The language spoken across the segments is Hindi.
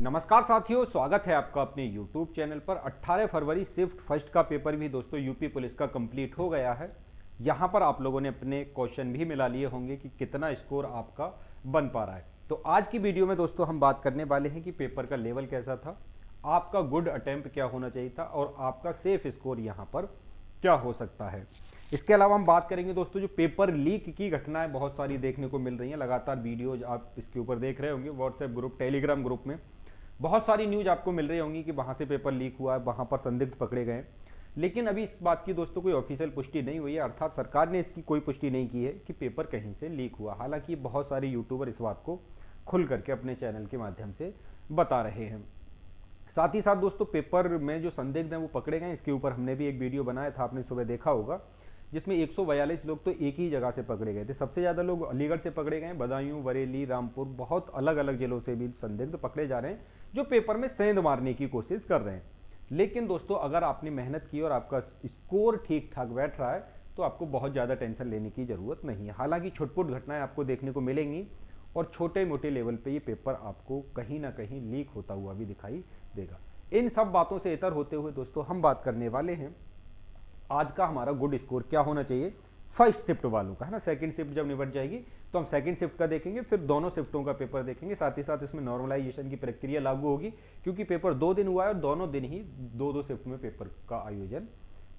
नमस्कार साथियों, स्वागत है आपका अपने YouTube चैनल पर। 18 फरवरी शिफ्ट फर्स्ट का पेपर भी दोस्तों यूपी पुलिस का कंप्लीट हो गया है। यहाँ पर आप लोगों ने अपने क्वेश्चन भी मिला लिए होंगे कि कितना स्कोर आपका बन पा रहा है। तो आज की वीडियो में दोस्तों हम बात करने वाले हैं कि पेपर का लेवल कैसा था, आपका गुड अटेम्प्ट क्या होना चाहिए था और आपका सेफ स्कोर यहाँ पर क्या हो सकता है। इसके अलावा हम बात करेंगे दोस्तों जो पेपर लीक की घटनाएं बहुत सारी देखने को मिल रही हैं। लगातार वीडियोज आप इसके ऊपर देख रहे होंगे, व्हाट्सएप ग्रुप, टेलीग्राम ग्रुप में बहुत सारी न्यूज आपको मिल रही होंगी कि वहां से पेपर लीक हुआ है, वहां पर संदिग्ध पकड़े गए। लेकिन अभी इस बात की दोस्तों कोई ऑफिशियल पुष्टि नहीं हुई है, अर्थात सरकार ने इसकी कोई पुष्टि नहीं की है कि पेपर कहीं से लीक हुआ। हालांकि बहुत सारे यूट्यूबर इस बात को खुल करके अपने चैनल के माध्यम से बता रहे हैं। साथ ही साथ दोस्तों पेपर में जो संदिग्ध हैं वो पकड़े गए, इसके ऊपर हमने भी एक वीडियो बनाया था, आपने सुबह देखा होगा, जिसमें 142 लोग तो एक ही जगह से पकड़े गए थे। सबसे ज़्यादा लोग अलीगढ़ से पकड़े गए, बदायूं, बरेली, रामपुर, बहुत अलग अलग जिलों से भी संदिग्ध पकड़े जा रहे हैं जो पेपर में सेंध मारने की कोशिश कर रहे हैं। लेकिन दोस्तों अगर आपने मेहनत की और आपका स्कोर ठीक ठाक बैठ रहा है तो आपको बहुत ज़्यादा टेंशन लेने की ज़रूरत नहीं है। हालांकि छुटपुट घटनाएं आपको देखने को मिलेंगी और छोटे मोटे लेवल पे ये पेपर आपको कहीं ना कहीं लीक होता हुआ भी दिखाई देगा। इन सब बातों से इतर होते हुए दोस्तों हम बात करने वाले हैं आज का हमारा गुड स्कोर क्या होना चाहिए फर्स्ट शिफ्ट वालों का, है ना। सेकंड शिफ्ट जब निपट जाएगी तो हम सेकंड शिफ्ट का देखेंगे, फिर दोनों शिफ्टों का पेपर देखेंगे। साथ ही साथ इसमें नॉर्मलाइजेशन की प्रक्रिया लागू होगी क्योंकि पेपर 2 दिन हुआ है और दोनों दिन ही दो शिफ्ट में पेपर का आयोजन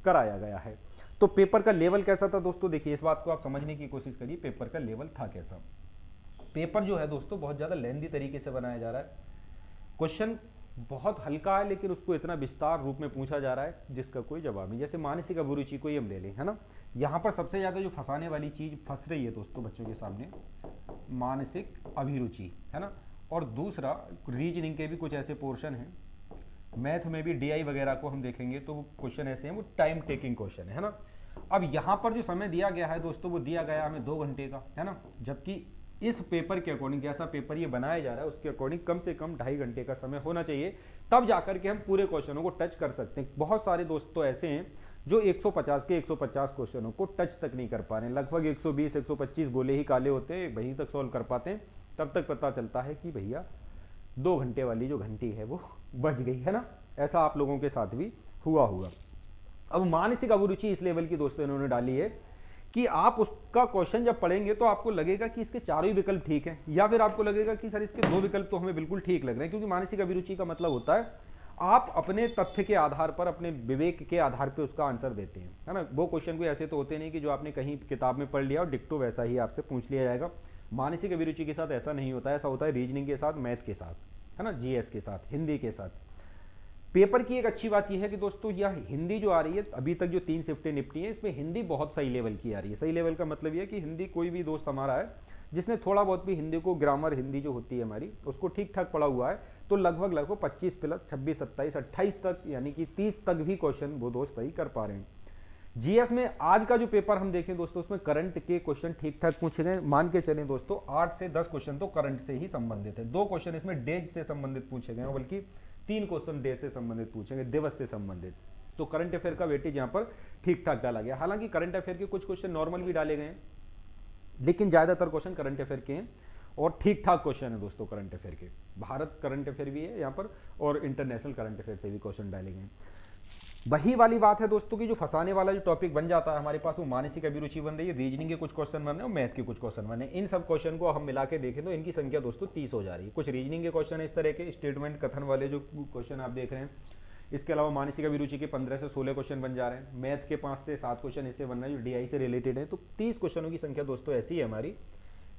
कराया गया है। तो पेपर का लेवल कैसा था दोस्तों, देखिए इस बात को आप समझने की कोशिश करिए, पेपर का लेवल था कैसा। पेपर जो है दोस्तों बहुत ज्यादा लेंथी तरीके से बनाया जा रहा है। क्वेश्चन बहुत हल्का है लेकिन उसको इतना विस्तार रूप में पूछा जा रहा है जिसका कोई जवाब नहीं। जैसे मानसिक अभिरुचि को ही हम ले लें, है ना, यहाँ पर सबसे ज़्यादा जो फंसाने वाली चीज़ फंस रही है दोस्तों बच्चों के सामने, मानसिक अभिरुचि, है ना। और दूसरा रीजनिंग के भी कुछ ऐसे पोर्शन हैं, मैथ में भी डीआई वगैरह को हम देखेंगे तो वो क्वेश्चन ऐसे हैं, वो टाइम टेकिंग क्वेश्चन है ना। अब यहाँ पर जो समय दिया गया है दोस्तों वो दिया गया हमें 2 घंटे का, है ना, जबकि इस पेपर के अकॉर्डिंग जैसा पेपर ये बनाया जा रहा है उसके अकॉर्डिंग कम से कम 2.5 घंटे का समय होना चाहिए, तब जाकर के हम पूरे क्वेश्चनों को टच कर सकते हैं। बहुत सारे दोस्तों ऐसे हैं जो 150 के 150 क्वेश्चनों को टच तक नहीं कर पा रहे हैं। लगभग 120-125 गोले ही काले होते हैं, वहीं तक सॉल्व कर पाते हैं, तब तक पता चलता है कि भैया 2 घंटे वाली जो घंटी है वो बज गई, है ना। ऐसा आप लोगों के साथ भी हुआ होगा। अब मानसिक अभिरुचि इस लेवल की दोस्तों इन्होंने डाली है कि आप उसका क्वेश्चन जब पढ़ेंगे तो आपको लगेगा कि इसके चारों ही विकल्प ठीक हैं, या फिर आपको लगेगा कि सर इसके 2 विकल्प तो हमें बिल्कुल ठीक लग रहे हैं। क्योंकि मानसिक अभिरुचि का मतलब होता है आप अपने तथ्य के आधार पर, अपने विवेक के आधार पर उसका आंसर देते हैं, है ना। वो क्वेश्चन कोई ऐसे तो होते नहीं कि जो आपने कहीं किताब में पढ़ लिया और डिक्टो वैसा ही आपसे पूछ लिया जाएगा। मानसिक अभिरुचि के साथ ऐसा नहीं होता है, ऐसा होता है रीजनिंग के साथ, मैथ के साथ, है ना, जीएस के साथ, हिंदी के साथ। पेपर की एक अच्छी बात यह है कि दोस्तों यह हिंदी जो आ रही है, अभी तक जो 3 शिफ्टें निपटी हैं इसमें हिंदी बहुत सही लेवल की आ रही है। सही लेवल का मतलब यह है कि हिंदी कोई भी दोस्त हमारा है जिसने थोड़ा बहुत भी हिंदी को, ग्रामर हिंदी जो होती है हमारी, उसको ठीक ठाक पढ़ा हुआ है, तो लगभग 25 प्लस 26, 27, 28 तक, यानी कि 30 तक भी क्वेश्चन वो दोस्त सही कर पा रहे हैं। जीएस में आज का जो पेपर हम देखें दोस्तों उसमें करंट के क्वेश्चन ठीक ठाक पूछे गए। मान के चलें दोस्तों 8 से 10 क्वेश्चन तो करंट से ही संबंधित है, 2 क्वेश्चन इसमें डेज से संबंधित पूछे गए, बल्कि 3 क्वेश्चन देश से संबंधित पूछेंगे, दिवस से संबंधित। तो करंट अफेयर का वेटेज यहाँ पर ठीक ठाक डाला गया। हालांकि करंट अफेयर के कुछ क्वेश्चन नॉर्मल भी डाले गए हैं, लेकिन ज्यादातर क्वेश्चन करंट अफेयर के हैं और ठीक ठाक क्वेश्चन है दोस्तों करंट अफेयर के। भारत करंट अफेयर भी है यहाँ पर और इंटरनेशनल करंट अफेयर से भी क्वेश्चन डाले गए हैं। वही वाली बात है दोस्तों की जो फंसाने वाला जो टॉपिक बन जाता है हमारे पास, वो मानसिक अभिरुचि बन रही है, रीजनिंग के कुछ क्वेश्चन बन रहे हैं और मैथ के कुछ क्वेश्चन बन रहे हैं। इन सब क्वेश्चन को हम मिला के देखें तो इनकी संख्या दोस्तों 30 हो जा रही है। कुछ रीजनिंग के क्वेश्चन है इस तरह के स्टेटमेंट कथन वाले जो क्वेश्चन आप देख रहे हैं। इसके अलावा मानसिक अभिरुचि के 15 से 16 क्वेश्चन बन जा रहे हैं, मैथ के 5 से 7 क्वेश्चन इससे बन रहे हैं जो डीआई से रिलेटेड है। तो 30 क्वेश्चनों की संख्या दोस्तों ऐसी है हमारी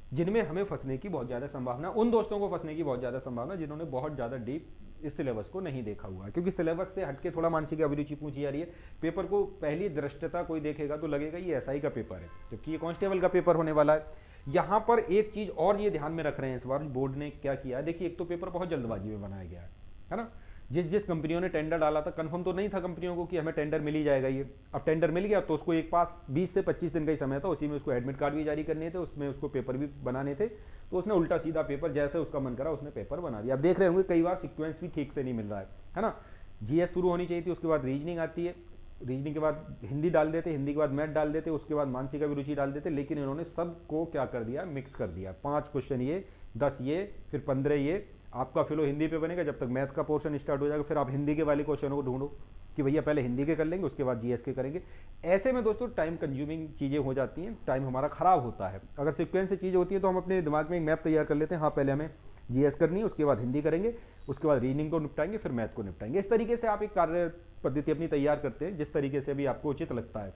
जिनमें हमें फंसने की बहुत ज्यादा संभावना, उन दोस्तों को फंसने की बहुत ज्यादा संभावना जिन्होंने बहुत ज्यादा डीप इस सिलेबस को नहीं देखा हुआ है। क्योंकि सिलेबस से हटके थोड़ा मानसिक अभिरुचि पूछी जा रही है। पेपर को पहली दृष्टता कोई देखेगा तो लगेगा ये एसआई का पेपर है, जबकि ये कांस्टेबल का पेपर होने वाला है। यहाँ पर एक चीज और ये ध्यान में रख रहे हैं इस बार बोर्ड ने क्या किया है, देखिए एक तो पेपर बहुत जल्दबाजी में बनाया गया है ना। जिस कंपनियों ने टेंडर डाला था, कंफर्म तो नहीं था कंपनियों को कि हमें टेंडर मिल ही जाएगा ये। अब टेंडर मिल गया तो उसको एक पास 20 से 25 दिन का ही समय था, उसी में उसको एडमिट कार्ड भी जारी करने थे, उसमें उसको पेपर भी बनाने थे। तो उसने उल्टा सीधा पेपर जैसे उसका मन करा उसने पेपर बना दिया। आप देख रहे होंगे कई बार सीक्वेंस भी ठीक से नहीं मिल रहा है ना। जीएस शुरू होनी चाहिए थी, उसके बाद रीजनिंग आती है, रीजनिंग के बाद हिंदी डाल देते, हिंदी के बाद मैथ डाल देते, उसके बाद मानसिक अभिरुचि डाल देते, लेकिन इन्होंने सबको क्या कर दिया, मिक्स कर दिया। 5 क्वेश्चन ये, 10 ये, फिर 15 ये, आपका फ्लो हिंदी पे बनेगा, जब तक मैथ का पोर्शन स्टार्ट हो जाएगा फिर आप हिंदी के वाले क्वेश्चनों को ढूंढो कि भैया पहले हिंदी के कर लेंगे उसके बाद जीएस के करेंगे। ऐसे में दोस्तों टाइम कंज्यूमिंग चीज़ें हो जाती हैं, टाइम हमारा खराब होता है। अगर सीक्वेंस से चीज़ें होती हैं तो हम अपने दिमाग में एक मैप तैयार कर लेते हैं, हाँ पहले हमें जीएस करनी है, उसके बाद हिंदी करेंगे, उसके बाद रीजनिंग को निपटाएंगे, फिर मैथ को निपटाएंगे। इस तरीके से आप एक कार्य पद्धति अपनी तैयार करते हैं जिस तरीके से भी आपको उचित लगता है।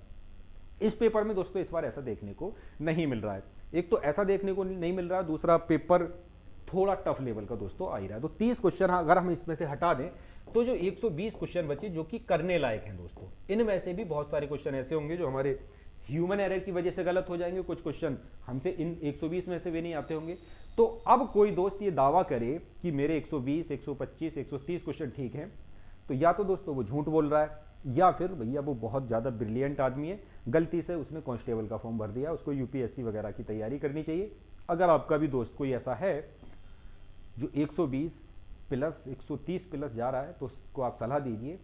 इस पेपर में दोस्तों इस बार ऐसा देखने को नहीं मिल रहा है। एक तो ऐसा देखने को नहीं मिल रहा, दूसरा पेपर थोड़ा टफ लेवल का दोस्तों आ ही रहा है। तो 30 क्वेश्चन अगर हम इसमें से हटा दें तो जो 120 क्वेश्चन बचे जो कि करने लायक हैं दोस्तों, इनमें से भी बहुत सारे क्वेश्चन ऐसे होंगे जो हमारे ह्यूमन एरर की वजह से गलत हो जाएंगे, कुछ क्वेश्चन हमसे इन 120 में से भी नहीं आते होंगे। तो अब कोई दोस्त ये दावा करे कि मेरे 120, 125, 130 क्वेश्चन ठीक हैं, तो या तो दोस्तों वो झूठ बोल रहा है या फिर भैया वो बहुत ज़्यादा ब्रिलियंट आदमी है, गलती से उसने कांस्टेबल का फॉर्म भर दिया, उसको यूपीएससी वगैरह की तैयारी करनी चाहिए। अगर आपका भी दोस्त कोई ऐसा है जो 120 प्लस 130 प्लस जा रहा है तो उसको आप सलाह दीजिए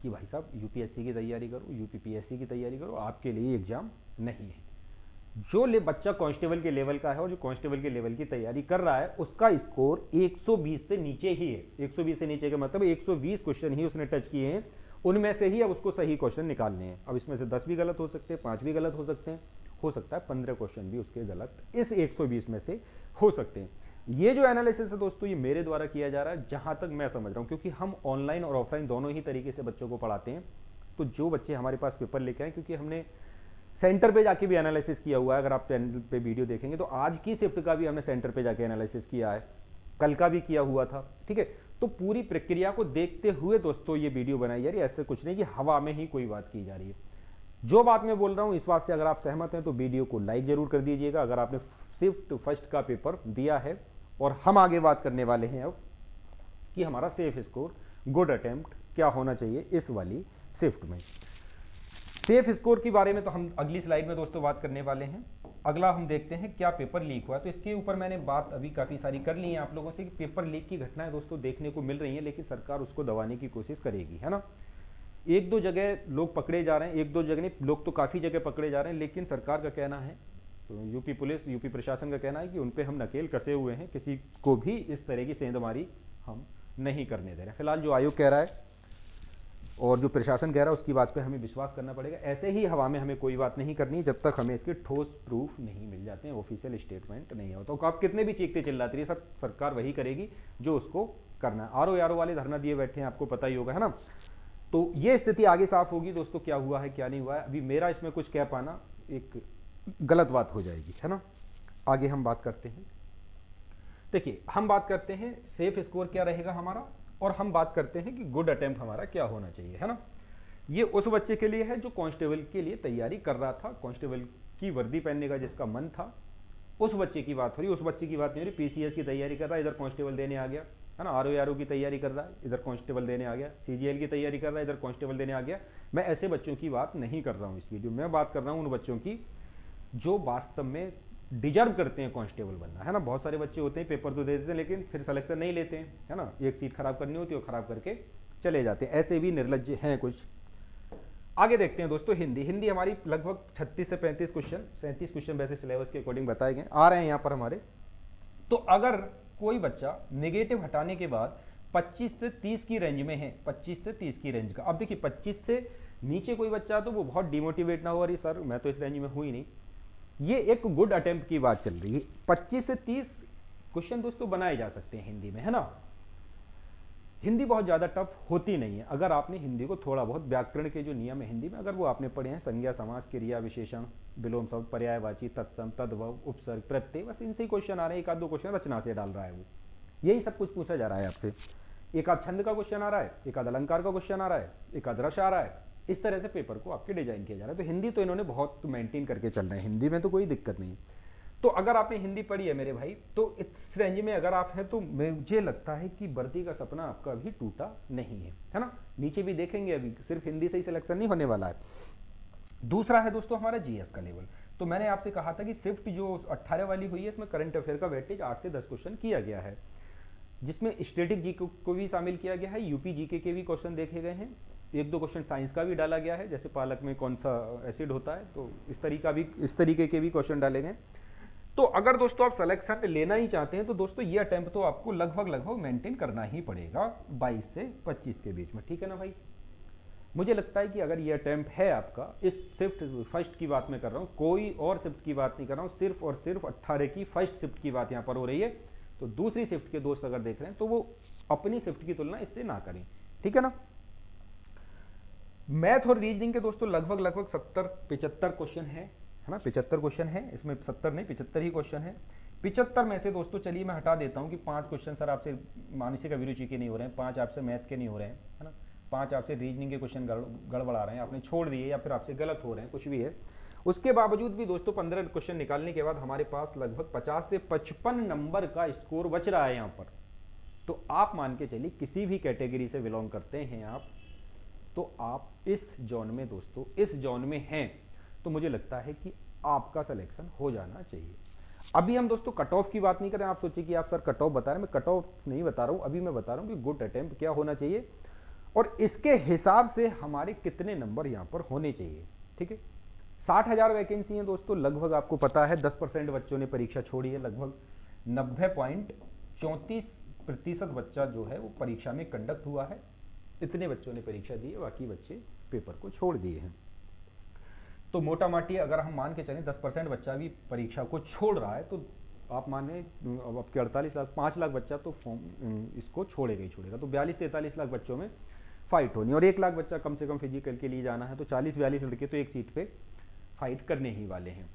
कि भाई साहब यूपीएससी की तैयारी करो, यूपीपीएससी की तैयारी करो, आपके लिए एग्जाम नहीं है। जो बच्चा कांस्टेबल के लेवल का है और जो कांस्टेबल के लेवल की तैयारी कर रहा है उसका स्कोर 120 से नीचे ही है। 120 से नीचे का मतलब 120 क्वेश्चन ही उसने टच किए हैं, उनमें से ही अब उसको सही क्वेश्चन निकालने हैं। अब इसमें से 10 भी गलत हो सकते हैं, 5 भी गलत हो सकते हैं, हो सकता है 15 क्वेश्चन भी उसके गलत इस 120 में से हो सकते हैं। ये जो एनालिसिस है दोस्तों ये मेरे द्वारा किया जा रहा है जहां तक मैं समझ रहा हूं, क्योंकि हम ऑनलाइन और ऑफलाइन दोनों ही तरीके से बच्चों को पढ़ाते हैं। तो जो बच्चे हमारे पास पेपर लेके आए, क्योंकि हमने सेंटर पे जाके भी एनालिसिस किया हुआ है, अगर आप चैनल पे वीडियो देखेंगे तो आज की शिफ्ट का भी हमने सेंटर पे जाके एनालिसिस किया है, कल का भी किया हुआ था, ठीक है। तो पूरी प्रक्रिया को देखते हुए दोस्तों ये वीडियो बनाई जा रही है, ऐसे कुछ नहीं कि हवा में ही कोई बात की जा रही है। जो बात मैं बोल रहा हूं इस बात से अगर आप सहमत हैं तो वीडियो को लाइक जरूर कर दीजिएगा। अगर आपने शिफ्ट फर्स्ट का पेपर दिया है, और हम आगे बात करने वाले हैं अब कि हमारा सेफ स्कोर, गुड अटेम्प्ट क्या होना चाहिए इस वाली शिफ्ट में। सेफ स्कोर के बारे में तो हम अगली स्लाइड में दोस्तों बात करने वाले हैं। अगला हम देखते हैं क्या पेपर लीक हुआ। तो इसके ऊपर मैंने बात अभी काफ़ी सारी कर ली है आप लोगों से कि पेपर लीक की घटनाएं दोस्तों देखने को मिल रही हैं, लेकिन सरकार उसको दबाने की कोशिश करेगी, है ना। एक दो जगह लोग पकड़े जा रहे हैं, एक दो जगह नहीं, लोग तो काफ़ी जगह पकड़े जा रहे हैं, लेकिन सरकार का कहना है, तो यूपी पुलिस, यूपी प्रशासन का कहना है कि उन पे हम नकेल कसे हुए हैं, किसी को भी इस तरह की सेंधमारी हम नहीं करने दे रहे हैं। फिलहाल जो आयोग कह रहा है और जो प्रशासन कह रहा है उसकी बात पे हमें विश्वास करना पड़ेगा। ऐसे ही हवा में हमें कोई बात नहीं करनी जब तक हमें इसके ठोस प्रूफ नहीं मिल जाते हैं, ऑफिशियल स्टेटमेंट नहीं होता। तो आप कितने भी चीखते चिल्लाते रहिए, सब सरकार वही करेगी जो उसको करना है। आरओ वाले धरना दिए बैठे हैं, आपको पता ही होगा, है ना। तो ये स्थिति आगे साफ होगी दोस्तों, क्या हुआ है क्या नहीं हुआ है। अभी मेरा इसमें कुछ कह पाना एक गलत बात हो जाएगी, है ना। आगे हम बात करते हैं। देखिए हम बात करते हैं सेफ स्कोर क्या रहेगा हमारा, और हम बात करते हैं कि गुड अटेम्प्ट हमारा क्या होना चाहिए, है ना। ये उस बच्चे के लिए है जो कांस्टेबल के लिए तैयारी कर रहा था, कांस्टेबल की वर्दी पहनने का जिसका मन था, उस बच्चे की बात हो रही। उस बच्चे की बात नहीं हो रही पीसीएस की तैयारी कर रहा है, इधर कांस्टेबल देने आ गया, है ना। आरओ की तैयारी कर रहा है, इधर कांस्टेबल देने आ गया, सीजीएल की तैयारी कर रहा है, इधर कांस्टेबल देने आ गया। मैं ऐसे बच्चों की बात नहीं कर रहा हूँ इस वीडियो में, मैं बात कर रहा हूँ उन बच्चों की जो वास्तव में डिजर्व करते हैं कांस्टेबल बनना, है ना। बहुत सारे बच्चे होते हैं पेपर तो दे देते हैं लेकिन फिर सिलेक्शन नहीं लेते हैं, है ना। एक सीट खराब करनी होती है, वो खराब करके चले जाते हैं। ऐसे भी निर्लज्ज हैं कुछ। आगे देखते हैं दोस्तों हिंदी हमारी लगभग 36 से 35 क्वेश्चन, 37 क्वेश्चन वैसे सिलेबस के अकॉर्डिंग बताए गए आ रहे हैं यहाँ पर हमारे। तो अगर कोई बच्चा नेगेटिव हटाने के बाद 25 से 30 की रेंज में है, 25 से 30 की रेंज का, अब देखिए 25 से नीचे कोई बच्चा तो वो बहुत डिमोटिवेट ना हो, अरे सर मैं तो इस रेंज में हूँ ही नहीं। ये एक गुड अटेम्प्ट की बात चल रही है। 25 से 30 क्वेश्चन दोस्तों बनाए जा सकते हैं हिंदी में, है ना। हिंदी बहुत ज़्यादा टफ होती नहीं है अगर आपने हिंदी को थोड़ा बहुत, व्याकरण के जो नियम है हिंदी में अगर वो आपने पढ़े हैं, संज्ञा, समास, क्रिया, विशेषण, विलोम शब्द, पर्यायवाची, तत्सम, तद्भव, उपसर्ग, प्रत्यय, बस इनसे ही क्वेश्चन आ रहे हैं। एक आध दो क्वेश्चन रचना से डाल रहा है वो, यही सब कुछ पूछा जा रहा है आपसे। एक आध छंद का क्वेश्चन आ रहा है, एक आध अलंकार का क्वेश्चन आ रहा है, एक आध रस आ रहा है। इस तरह से पेपर को आपके डिजाइन किया जा रहा है। तो हिंदी तो इन्होंने बहुत मेंटेन करके चल रहे हैं, हिंदी में तो कोई दिक्कत नहीं। तो अगर आपने हिंदी पढ़ी है मेरे भाई, तो इस रेंज में अगर आप हैं तो मुझे लगता है कि वर्दी का सपना आपका अभी टूटा नहीं है ना। नीचे भी देखेंगे, अभी सिर्फ हिंदी से ही सिलेक्शन नहीं होने वाला है। दूसरा है दोस्तों हमारा जीएस का लेवल। तो मैंने आपसे कहा था कि शिफ्ट जो 18 वाली हुई है इसमें करंट अफेयर का वेटेज 8 से 10 क्वेश्चन किया गया है, जिसमें स्टैटिक जीके को भी शामिल किया गया है, यूपी जीके के भी क्वेश्चन देखे गए हैं, एक दो क्वेश्चन साइंस का भी डाला गया है, जैसे पालक में कौन सा एसिड होता है, तो इस तरीके के भी क्वेश्चन डाले गए। तो अगर दोस्तों आप सिलेक्शन लेना ही चाहते हैं तो दोस्तों ये अटेम्प्ट तो आपको लगभग मेंटेन करना ही पड़ेगा 22 से 25 के बीच में, ठीक है ना भाई। मुझे लगता है कि अगर ये अटेम्प्ट है आपका, इस शिफ्ट फर्स्ट की बात मैं कर रहा हूँ, कोई और शिफ्ट की बात नहीं कर रहा हूँ, सिर्फ और सिर्फ 18 की फर्स्ट शिफ्ट की बात यहाँ पर हो रही है। तो दूसरी शिफ्ट के दोस्त अगर देख रहे हैं तो वो अपनी शिफ्ट की तुलना इससे ना करें, ठीक है ना। मैथ और रीजनिंग के दोस्तों लगभग 70-75 क्वेश्चन है ना, 75 क्वेश्चन है, इसमें 70 नहीं 75 ही क्वेश्चन है। 75 में से दोस्तों चलिए मैं हटा देता हूँ कि 5 क्वेश्चन सर आपसे मानसिक अभिरुचि के नहीं हो रहे हैं, 5 आपसे मैथ के नहीं हो रहे हैं, है ना, 5 आपसे रीजनिंग के क्वेश्चन गड़बड़ा रहे हैं, आपने छोड़ दिए या फिर आपसे गलत हो रहे हैं, कुछ भी है। उसके बावजूद भी दोस्तों 15 क्वेश्चन निकालने के बाद हमारे पास लगभग 50 से 55 नंबर का स्कोर बच रहा है यहाँ पर। तो आप मान के चलिए किसी भी कैटेगरी से बिलोंग करते हैं आप, तो आप इस जोन में दोस्तों, इस जोन में हैं, तो मुझे लगता है कि आपका सिलेक्शन हो जाना चाहिए। अभी हम दोस्तों कट ऑफ की बात नहीं कर रहे हैं, आप सोचिए कि आप सर कट ऑफ बता रहे हैं, मैं कट ऑफ नहीं बता रहा हूं, अभी मैं बता रहा हूं कि गुड अटेम्प्ट क्या होना चाहिए और इसके हिसाब से हमारे कितने नंबर यहां पर होने चाहिए, ठीक है। 60,000 वैकेंसी है दोस्तों, लगभग आपको पता है 10% बच्चों ने परीक्षा छोड़ी है, लगभग 90.34% बच्चा जो है वो परीक्षा में कंडक्ट हुआ है, इतने बच्चों ने परीक्षा दी है, बाकी बच्चे पेपर को छोड़ दिए हैं। तो मोटा माटी अगर हम मान के चलें 10% बच्चा भी परीक्षा को छोड़ रहा है, तो आप माने अब आपके 48 लाख 5 लाख बच्चा तो फॉर्म इसको छोड़ेगा ही छोड़ेगा, तो 42-43 लाख बच्चों में फाइट होनी, और 1 लाख बच्चा कम से कम फिजिकल के लिए जाना है, तो 40-42 लड़के तो एक सीट पे फाइट करने ही वाले हैं।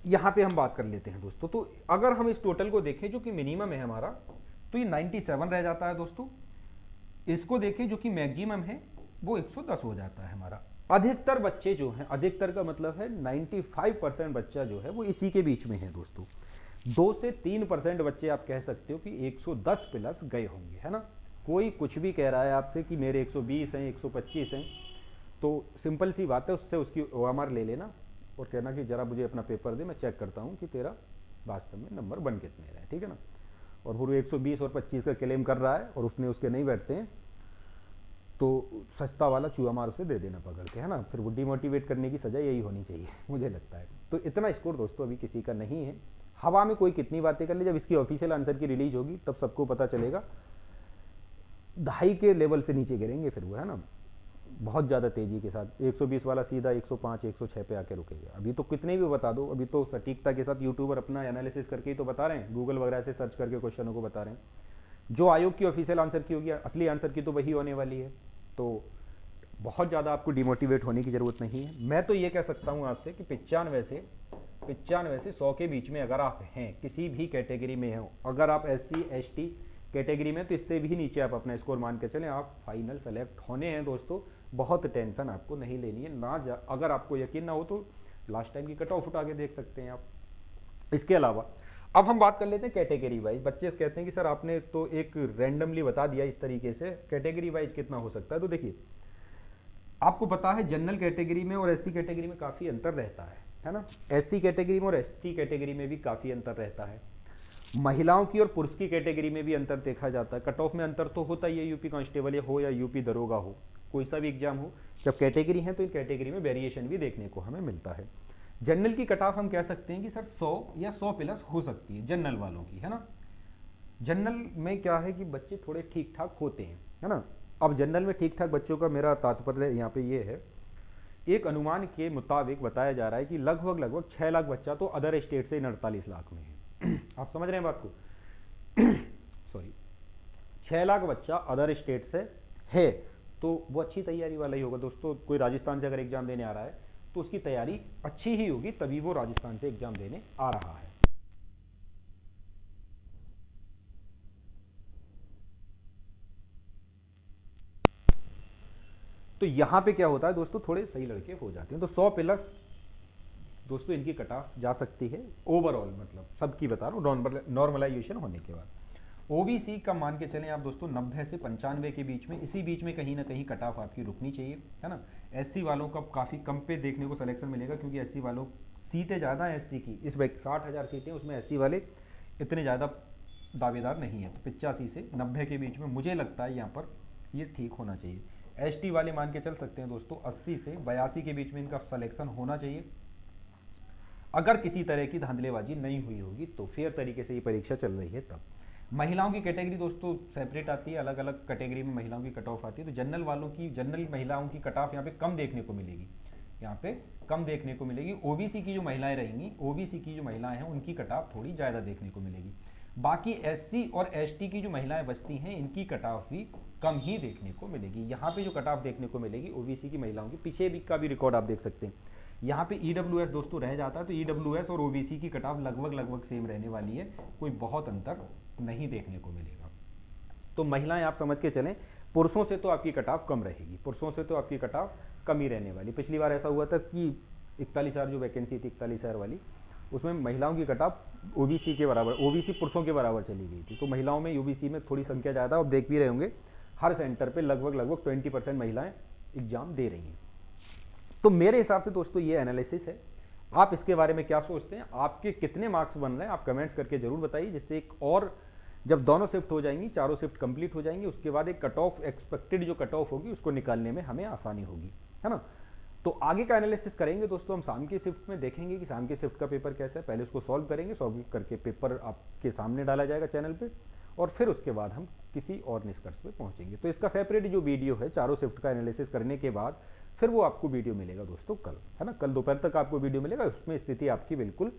यहाँ पे हम बात कर लेते हैं दोस्तों, तो अगर हम इस टोटल को देखें जो कि मिनिमम है हमारा, तो ये 97 रह जाता है दोस्तों। इसको देखें जो कि मैक्सिमम है वो 110 हो जाता है हमारा। अधिकतर बच्चे जो हैं, अधिकतर का मतलब है 95% बच्चा जो है वो इसी के बीच में है दोस्तों। 2 से 3% बच्चे आप कह सकते हो कि 110 प्लस गए होंगे, है ना। कोई कुछ भी कह रहा है आपसे कि मेरे 120 हैं 125 हैं, तो सिंपल सी बात है, उससे उसकी OMR ले लेना और कहना कि जरा मुझे अपना पेपर दे, मैं चेक करता हूँ कि तेरा वास्तव में नंबर बन कितने रहे, ठीक है ना। और वो 120 और 25 का क्लेम कर रहा है और उसने उसके नहीं बैठते हैं, तो सस्ता वाला चूहा मार उसे दे देना पकड़ के, है ना। फिर वो डिमोटिवेट करने की सजा यही होनी चाहिए मुझे लगता है। तो इतना स्कोर दोस्तों अभी किसी का नहीं है। हवा में कोई कितनी बातें कर ले, जब इसकी ऑफिशियल आंसर की रिलीज होगी तब सबको पता चलेगा। 2.5 के लेवल से नीचे गिरेंगे फिर वो, है ना, बहुत ज़्यादा तेज़ी के साथ। 120 वाला सीधा 105 106 पे आके रुकेगा। अभी तो कितने भी बता दो, अभी तो सटीकता के साथ यूट्यूबर अपना एनालिसिस करके ही तो बता रहे हैं, गूगल वगैरह से सर्च करके क्वेश्चनों को बता रहे हैं। जो आयोग की ऑफिशियल आंसर की होगी, असली आंसर की तो वही होने वाली है। तो बहुत ज़्यादा आपको डिमोटिवेट होने की ज़रूरत नहीं है। मैं तो ये कह सकता हूँ आपसे कि 95 से 100 के बीच में अगर आप हैं, किसी भी कैटेगरी में हो, अगर आप SC ST कैटेगरी में, तो इससे भी नीचे आप अपना स्कोर मान के चलें, आप फाइनल सेलेक्ट होने हैं दोस्तों। बहुत टेंशन आपको नहीं लेनी है ना। अगर आपको यकीन ना हो तो लास्ट टाइम की कट ऑफ उठा के देख सकते हैं आप। इसके अलावा अब हम बात कर लेते हैं कैटेगरी वाइज। बच्चे कहते हैं कि सर आपने तो एक रैंडमली बता दिया इस तरीके से, कैटेगरी वाइज कितना हो सकता है। तो देखिए, आपको पता है जनरल कैटेगरी में और SC कैटेगरी में काफ़ी अंतर रहता है ना। SC कैटेगरी में और ST कैटेगरी में भी काफ़ी अंतर रहता है। महिलाओं की और पुरुष की कैटेगरी में भी अंतर देखा जाता है। कट ऑफ में अंतर तो होता ही है, यूपी कांस्टेबल हो या यूपी दरोगा हो, कोई सा भी एग्जाम हो, जब कैटेगरी है तो इन कैटेगरी में वेरिएशन भी देखने को हमें मिलता है। जनरल की कट ऑफ हम कह सकते हैं कि सर 100 या 100 प्लस हो सकती है जनरल वालों की, है ना। जनरल में क्या है कि बच्चे थोड़े ठीक ठाक होते हैं, है ना। अब जनरल में ठीक ठाक बच्चों का मेरा तात्पर्य यहाँ पे ये है, एक अनुमान के मुताबिक बताया जा रहा है कि लगभग 6 लाख बच्चा तो अदर स्टेट से 48 लाख में है। आप समझ रहे हैं बात को सॉरी, 6 लाख बच्चा अदर स्टेट से है, तो वो अच्छी तैयारी वाला ही होगा दोस्तों। कोई राजस्थान से अगर एग्जाम देने आ रहा है तो उसकी तैयारी अच्छी ही होगी, तभी वो राजस्थान से एग्जाम देने आ रहा है। तो यहां पे क्या होता है दोस्तों, थोड़े सही लड़के हो जाते हैं। तो 100 प्लस दोस्तों इनकी कट ऑफ जा सकती है ओवरऑल, मतलब सबकी बता रहा हूँ नॉर्मलाइजेशन होने के बाद। OBC का मान के चलें आप दोस्तों 90 से 95 के बीच में, इसी बीच में कहीं ना कहीं कट ऑफ आपकी रुकनी चाहिए, है ना। SC वालों का काफ़ी कम पे देखने को सिलेक्शन मिलेगा, क्योंकि SC वालों सीटें ज़्यादा हैं SC की, इस 60,000 सीटें, उसमें SC वाले इतने ज़्यादा दावेदार नहीं है। तो 85 से 90 के बीच में मुझे लगता है यहाँ पर ये ठीक होना चाहिए। ST वाले मान के चल सकते हैं दोस्तों 80 से 82 के बीच में इनका सिलेक्शन होना चाहिए। अगर किसी तरह की धांधलेबाजी नहीं हुई होगी तो फेयर तरीके से ये परीक्षा चल रही है तब। महिलाओं की कैटेगरी दोस्तों सेपरेट आती है, अलग अलग कैटेगरी में महिलाओं की कट ऑफ आती है। तो जनरल महिलाओं की कट ऑफ यहाँ पे कम देखने को मिलेगी, यहाँ पे कम देखने को मिलेगी। ओबीसी की जो महिलाएं रहेंगी, ओबीसी की जो महिलाएं हैं उनकी कट ऑफ थोड़ी ज़्यादा देखने को मिलेगी। बाकी एससी और एसटी की जो महिलाएं बचती हैं इनकी कट ऑफ भी कम ही देखने को मिलेगी। यहाँ पे जो कट ऑफ देखने को मिलेगी ओबीसी की महिलाओं की, पीछे भी का भी रिकॉर्ड आप देख सकते हैं। यहाँ पे ईडब्ल्यूएस दोस्तों रह जाता है, तो ईडब्ल्यूएस और ओबीसी की कट ऑफ लगभग सेम रहने वाली है, कोई बहुत अंतर नहीं देखने को मिलेगा। तो महिलाएं आप समझ के चलें, पुरुषों से तो आपकी कट ऑफ कम रहेगी, पुरुषों से तो आपकी कट ऑफ कम ही रहने वाली। पिछली बार ऐसा हुआ था कि 41,000 जो वैकेंसी थी 41,000 वाली, उसमें महिलाओं की कट ऑफ ओबीसी के बराबर, ओबीसी पुरुषों के बराबर चली गई थी। तो महिलाओं में ओबीसी में थोड़ी संख्या ज़्यादा, आप देख भी रहे होंगे हर सेंटर पे लगभग 20% महिलाएं एग्जाम दे रही हैं। तो मेरे हिसाब से दोस्तों ये एनालिसिस है। आप इसके बारे में क्या सोचते हैं, आपके कितने मार्क्स बन रहे हैं, आप कमेंट्स करके जरूर बताइए, जिससे एक और जब दोनों शिफ्ट हो जाएंगी, चारों शिफ्ट कंप्लीट हो जाएंगी, उसके बाद एक कट ऑफ एक्सपेक्टेड जो कट ऑफ होगी उसको निकालने में हमें आसानी होगी, है ना। तो आगे का एनालिसिस करेंगे दोस्तों हम शाम की शिफ्ट में, देखेंगे कि शाम की शिफ्ट का पेपर कैसा है। पहले उसको सॉल्व करेंगे, सॉल्व करके पेपर आपके सामने डाला जाएगा चैनल पे, और फिर उसके बाद हम किसी और निष्कर्ष पे पहुंचेंगे। तो इसका सेपरेट जो वीडियो है चारों शिफ्ट का एनालिसिस करने के बाद फिर वो आपको वीडियो मिलेगा दोस्तों कल, है ना। कल दोपहर तक आपको वीडियो मिलेगा, उसमें स्थिति आपकी बिल्कुल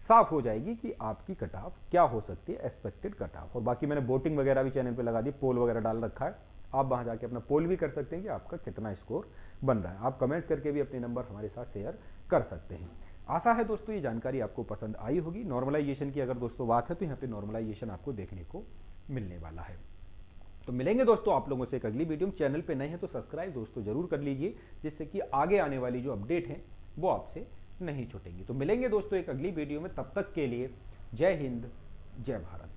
साफ हो जाएगी कि आपकी कट ऑफ क्या हो सकती है, एक्सपेक्टेड कट ऑफ। और बाकी मैंने वोटिंग वगैरह भी चैनल पे लगा दी, पोल वगैरह डाल रखा है, आप वहां जाके अपना पोल भी कर सकते हैं कि आपका कितना स्कोर बन रहा है। आप कमेंट्स करके भी अपने नंबर हमारे साथ शेयर कर सकते हैं। आशा है दोस्तों ये जानकारी आपको पसंद आई होगी। नॉर्मलाइजेशन की अगर दोस्तों बात है तो यहाँ पे नॉर्मलाइजेशन आपको देखने को मिलने वाला है। तो मिलेंगे दोस्तों आप लोगों से एक अगली वीडियो में। चैनल पे नए हैं तो सब्सक्राइब दोस्तों जरूर कर लीजिए, जिससे कि आगे आने वाली जो अपडेट है वो आपसे नहीं छूटेंगी। तो मिलेंगे दोस्तों एक अगली वीडियो में, तब तक के लिए जय हिंद, जय भारत।